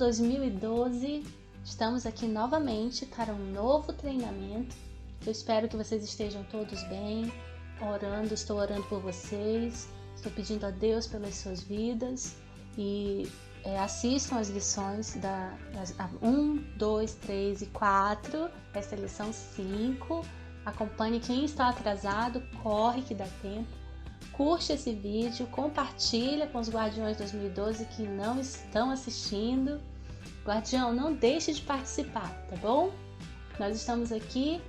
2012, estamos aqui novamente para um novo treinamento. Eu espero que vocês estejam todos bem, estou orando por vocês, estou pedindo a Deus pelas suas vidas e assistam as lições das 1, 2, 3 e 4, essa é a lição 5. Acompanhe quem está atrasado, corre que dá tempo. Curte esse vídeo, compartilha com os Guardiões 2012 que não estão assistindo. Guardião, não deixe de participar, tá bom? Nós estamos aqui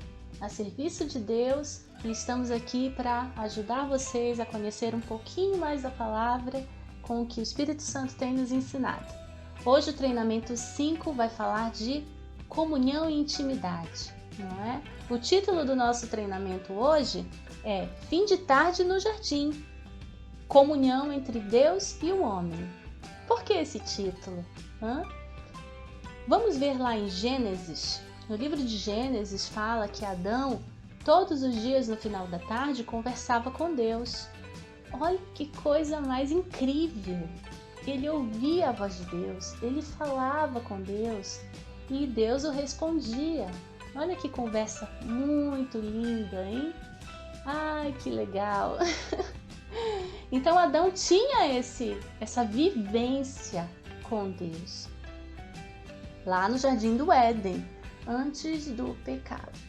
a serviço de Deus e estamos aqui para ajudar vocês a conhecer um pouquinho mais da palavra com o que o Espírito Santo tem nos ensinado. Hoje o treinamento 5 vai falar de comunhão e intimidade, não é? O título do nosso treinamento hoje é Fim de Tarde no Jardim, comunhão entre Deus e o homem. Por que esse título? Vamos ver lá em Gênesis. No livro de Gênesis fala que Adão, todos os dias no final da tarde, conversava com Deus. Olha que coisa mais incrível! Ele ouvia a voz de Deus, ele falava com Deus e Deus o respondia. Olha que conversa muito linda, hein? Ai, que legal! Então Adão tinha essa vivência com Deus lá no Jardim do Éden, antes do pecado.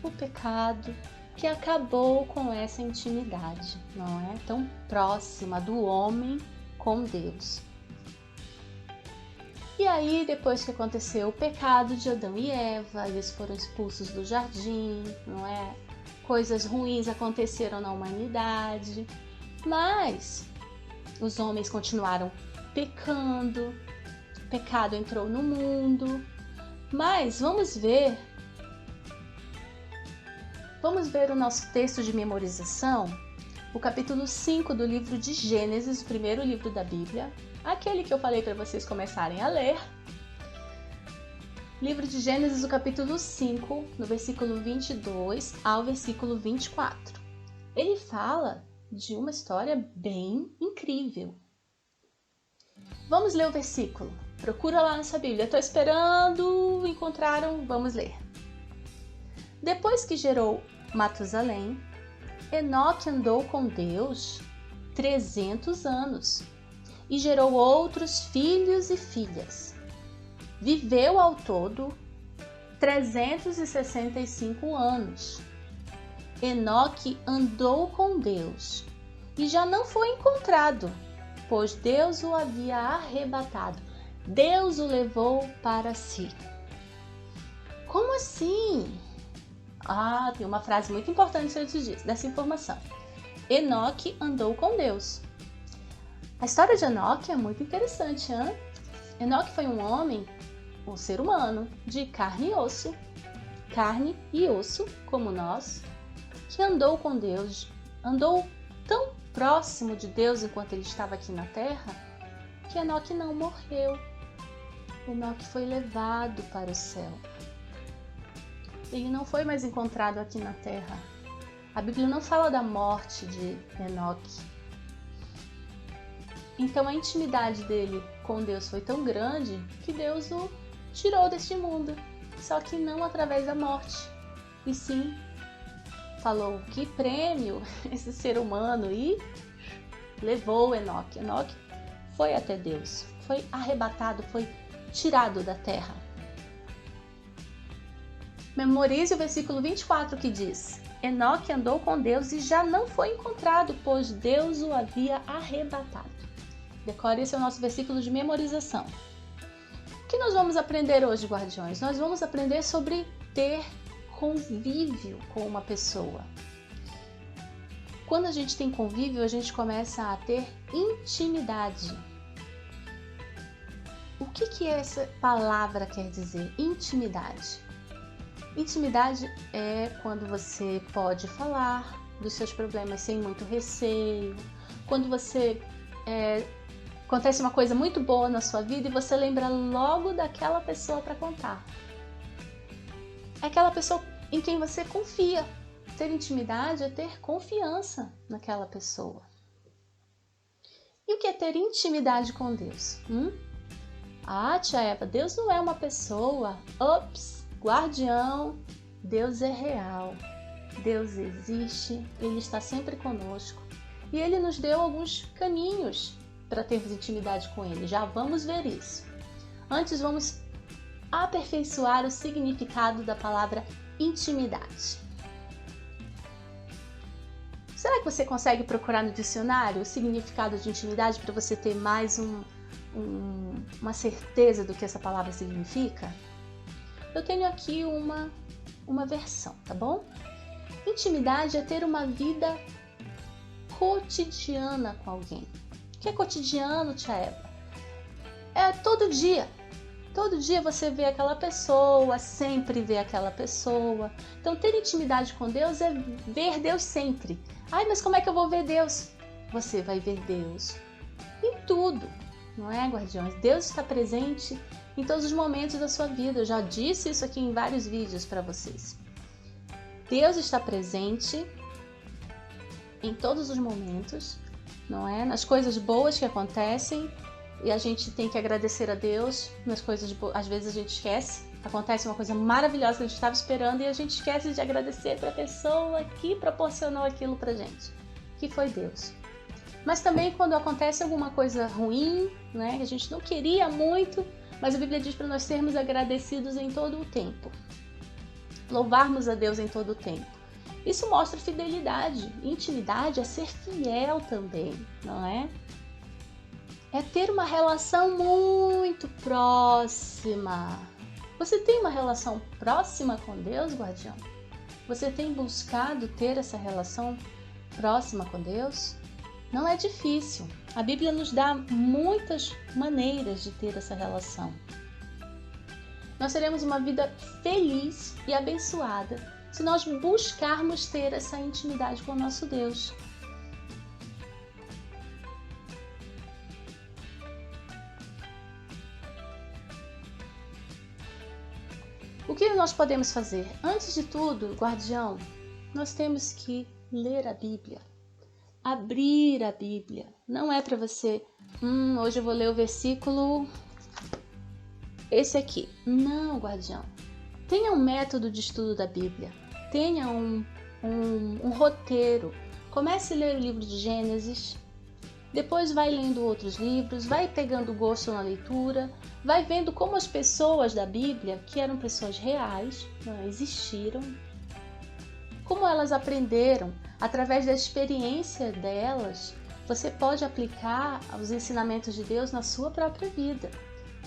O pecado que acabou com essa intimidade, não é? Tão próxima do homem com Deus. E aí, depois que aconteceu o pecado de Adão e Eva, eles foram expulsos do jardim, não é? Coisas ruins aconteceram na humanidade, mas os homens continuaram pecando, o pecado entrou no mundo. Mas vamos ver o nosso texto de memorização, o capítulo 5 do livro de Gênesis, o primeiro livro da Bíblia, aquele que eu falei para vocês começarem a ler. Livro de Gênesis, o capítulo 5, no versículo 22 ao versículo 24. Ele fala de uma história bem incrível. Vamos ler o versículo. Procura lá na sua Bíblia. Estou esperando. Encontraram? Vamos ler. Depois que gerou Matusalém, Enoque andou com Deus 300 anos e gerou outros filhos e filhas. Viveu ao todo 365 anos. Enoque andou com Deus e já não foi encontrado, pois Deus o havia arrebatado. Deus o levou para si. Como assim? Tem uma frase muito importante antes disso, dessa informação. Enoque andou com Deus. A história de Enoque é muito interessante, hein? Enoque foi um homem, um ser humano, de carne e osso, como nós, que andou com Deus, andou tão próximo de Deus enquanto ele estava aqui na terra, que Enoque não morreu. Enoque foi levado para o céu. Ele não foi mais encontrado aqui na terra. A Bíblia não fala da morte de Enoque. Então a intimidade dele com Deus foi tão grande que Deus o tirou deste mundo. Só que não através da morte. E sim, falou que prêmio esse ser humano e levou Enoque. Enoque foi até Deus. Foi arrebatado, foi tirado da terra. Memorize o versículo 24 que diz: Enoque andou com Deus e já não foi encontrado, pois Deus o havia arrebatado. Decore esse é o nosso versículo de memorização. O que nós vamos aprender hoje, guardiões? Nós vamos aprender sobre ter convívio com uma pessoa. Quando a gente tem convívio, a gente começa a ter intimidade. O que essa palavra quer dizer? Intimidade. Intimidade é quando você pode falar dos seus problemas sem muito receio, quando você acontece uma coisa muito boa na sua vida e você lembra logo daquela pessoa para contar. É aquela pessoa em quem você confia. Ter intimidade é ter confiança naquela pessoa. E o que é ter intimidade com Deus? Ah, tia Eva, Deus não é uma pessoa. Ops, guardião, Deus é real. Deus existe, Ele está sempre conosco. E Ele nos deu alguns caminhos para termos intimidade com Ele. Já vamos ver isso. Antes, vamos aperfeiçoar o significado da palavra intimidade. Será que você consegue procurar no dicionário o significado de intimidade para você ter mais uma certeza do que essa palavra significa? Eu tenho aqui uma versão, tá bom? Intimidade é ter uma vida cotidiana com alguém. O que é cotidiano, tia Eva? É todo dia. Todo dia você vê aquela pessoa, sempre vê aquela pessoa. Então, ter intimidade com Deus é ver Deus sempre. Ai, mas como é que eu vou ver Deus? Você vai ver Deus em tudo, não é, guardiões? Deus está presente em todos os momentos da sua vida. Eu já disse isso aqui em vários vídeos para vocês. Deus está presente em todos os momentos, não é? Nas coisas boas que acontecem. E a gente tem que agradecer a Deus nas coisas boas. Às vezes a gente esquece. Acontece uma coisa maravilhosa que a gente estava esperando e a gente esquece de agradecer para a pessoa que proporcionou aquilo pra gente, que foi Deus. Mas também quando acontece alguma coisa ruim, né, que a gente não queria muito, mas a Bíblia diz para nós sermos agradecidos em todo o tempo. Louvarmos a Deus em todo o tempo. Isso mostra fidelidade. Intimidade é ser fiel também, não é? É ter uma relação muito próxima. Você tem uma relação próxima com Deus, guardião? Você tem buscado ter essa relação próxima com Deus? Não é difícil. A Bíblia nos dá muitas maneiras de ter essa relação. Nós teremos uma vida feliz e abençoada se nós buscarmos ter essa intimidade com o nosso Deus. O que nós podemos fazer? Antes de tudo, guardião, nós temos que ler a Bíblia. Abrir a Bíblia. Não é para você, hoje eu vou ler o versículo esse aqui. Não, guardião. Tenha um método de estudo da Bíblia. Tenha um roteiro. Comece a ler o livro de Gênesis. Depois vai lendo outros livros, vai pegando gosto na leitura, vai vendo como as pessoas da Bíblia, que eram pessoas reais, existiram, como elas aprenderam, através da experiência delas, você pode aplicar os ensinamentos de Deus na sua própria vida.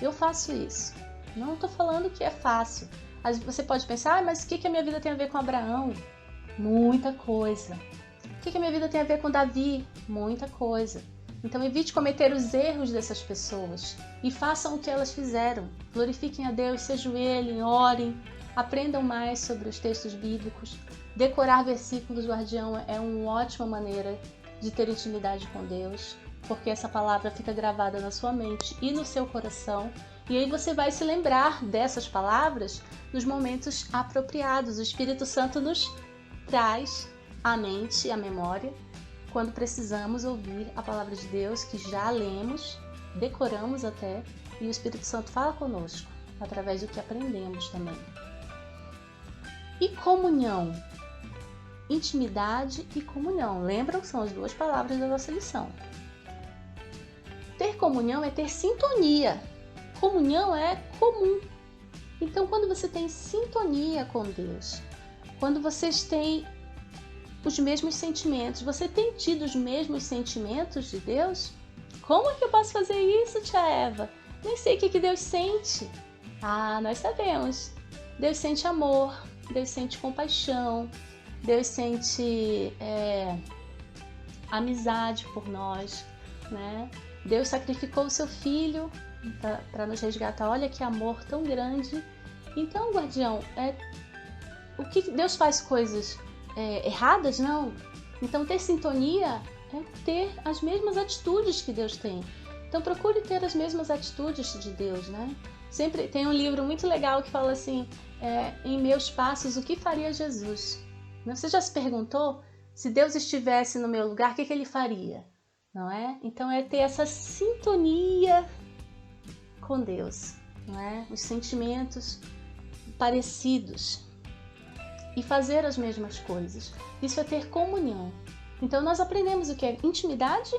Eu faço isso. Não estou falando que é fácil. Você pode pensar, mas o que a minha vida tem a ver com Abraão? Muita coisa. O que a minha vida tem a ver com Davi? Muita coisa. Então evite cometer os erros dessas pessoas e façam o que elas fizeram. Glorifiquem a Deus, se ajoelhem, orem, aprendam mais sobre os textos bíblicos. Decorar versículos, guardião, é uma ótima maneira de ter intimidade com Deus, porque essa palavra fica gravada na sua mente e no seu coração. E aí você vai se lembrar dessas palavras nos momentos apropriados. O Espírito Santo nos traz à mente, à memória, quando precisamos ouvir a palavra de Deus, que já lemos, decoramos até, e o Espírito Santo fala conosco, através do que aprendemos também. E comunhão? Intimidade e comunhão. Lembram? São as duas palavras da nossa lição. Ter comunhão é ter sintonia. Comunhão é comum. Então, quando você tem sintonia com Deus, quando vocês têm os mesmos sentimentos, você tem tido os mesmos sentimentos de Deus? Como é que eu posso fazer isso, tia Eva? Nem sei o que Deus sente. Ah, nós sabemos. Deus sente amor, Deus sente compaixão, Deus sente amizade por nós, né? Deus sacrificou o seu filho para nos resgatar. Olha que amor tão grande. Então, guardião, o que Deus faz coisas erradas? Não. Então, ter sintonia é ter as mesmas atitudes que Deus tem. Então, procure ter as mesmas atitudes de Deus, né? Sempre tem um livro muito legal que fala assim, em meus passos, o que faria Jesus? Você já se perguntou, se Deus estivesse no meu lugar, o que ele faria? Não é? Então, é ter essa sintonia com Deus, não é? Os sentimentos parecidos e fazer as mesmas coisas. Isso é ter comunhão. Então nós aprendemos o que é intimidade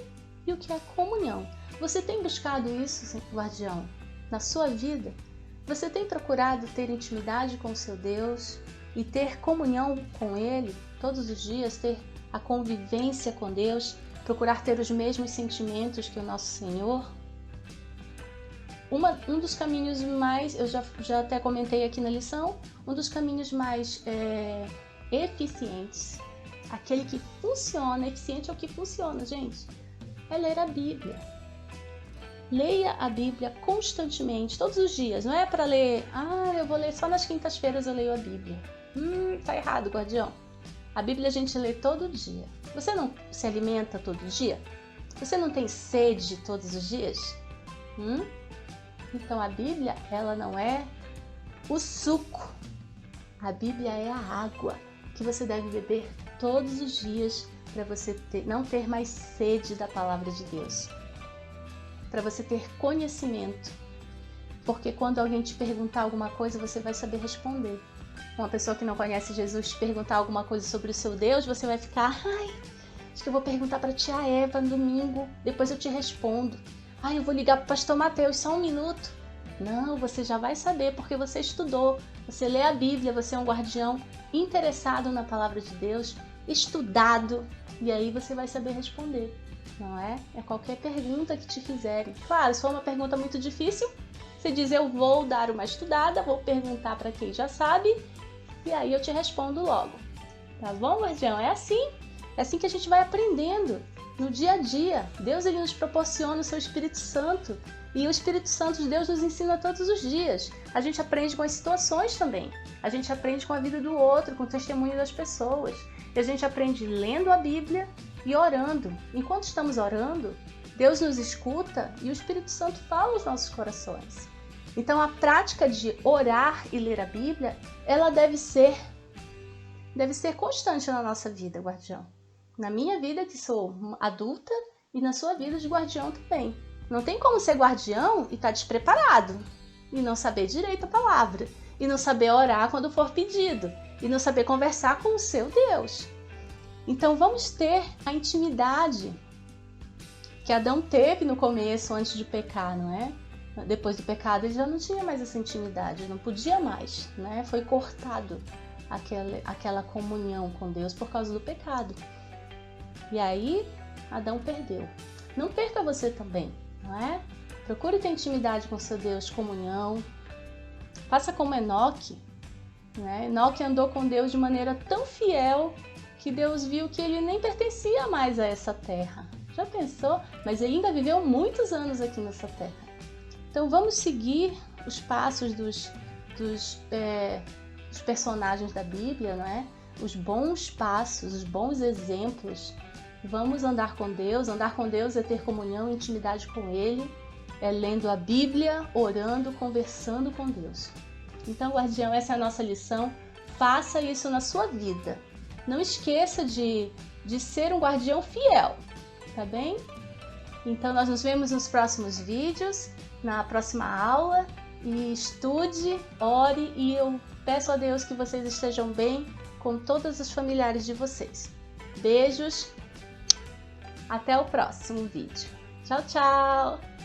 e o que é comunhão. Você tem buscado isso, guardião, na sua vida? Você tem procurado ter intimidade com o seu Deus e ter comunhão com Ele todos os dias, ter a convivência com Deus, procurar ter os mesmos sentimentos que o nosso Senhor? Um dos caminhos mais, eu já até comentei aqui na lição, um dos caminhos mais eficientes, aquele que funciona, eficiente é o que funciona, gente, é ler a Bíblia. Leia a Bíblia constantemente, todos os dias. Não é para ler, eu vou ler só nas quintas-feiras eu leio a Bíblia. Tá errado, guardião. A Bíblia a gente lê todo dia. Você não se alimenta todo dia? Você não tem sede todos os dias? Então a Bíblia, ela não é o suco. A Bíblia é a água que você deve beber todos os dias para você não ter mais sede da palavra de Deus. Para você ter conhecimento. Porque quando alguém te perguntar alguma coisa, você vai saber responder. Uma pessoa que não conhece Jesus te perguntar alguma coisa sobre o seu Deus, você vai ficar, acho que eu vou perguntar para a tia Eva no domingo, depois eu te respondo. Eu vou ligar para o pastor Mateus, só um minuto. Não, você já vai saber, porque você estudou, você lê a Bíblia, você é um guardião interessado na palavra de Deus, estudado, e aí você vai saber responder, não é? É qualquer pergunta que te fizerem. Claro, se for uma pergunta muito difícil, você diz, eu vou dar uma estudada, vou perguntar para quem já sabe, e aí eu te respondo logo. Tá bom, guardião? É assim que a gente vai aprendendo no dia a dia. Deus, ele nos proporciona o seu Espírito Santo, e o Espírito Santo de Deus nos ensina todos os dias. A gente aprende com as situações também. A gente aprende com a vida do outro, com o testemunho das pessoas. E a gente aprende lendo a Bíblia e orando. Enquanto estamos orando, Deus nos escuta e o Espírito Santo fala aos nossos corações. Então a prática de orar e ler a Bíblia, ela deve ser constante na nossa vida, guardião. Na minha vida, que sou adulta, e na sua vida de guardião também. Não tem como ser guardião e estar despreparado, e não saber direito a palavra, e não saber orar quando for pedido, e não saber conversar com o seu Deus. Então vamos ter a intimidade que Adão teve no começo, antes de pecar, não é? Depois do pecado ele já não tinha mais essa intimidade, não podia mais, né? Foi cortado aquela comunhão com Deus por causa do pecado. E aí Adão perdeu. Não perca você também, não é? Procure ter intimidade com seu Deus, comunhão. Faça como Enoque, né? Enoque andou com Deus de maneira tão fiel que Deus viu que ele nem pertencia mais a essa terra. Já pensou? Mas ele ainda viveu muitos anos aqui nessa terra. Então vamos seguir os passos dos personagens da Bíblia, não é? Os bons passos, os bons exemplos. Vamos andar com Deus. Andar com Deus é ter comunhão e intimidade com Ele. É lendo a Bíblia, orando, conversando com Deus. Então, guardião, essa é a nossa lição. Faça isso na sua vida. Não esqueça de ser um guardião fiel, tá bem? Então, nós nos vemos nos próximos vídeos, na próxima aula. E estude, ore, e eu peço a Deus que vocês estejam bem com todos os familiares de vocês. Beijos, até o próximo vídeo. Tchau, tchau!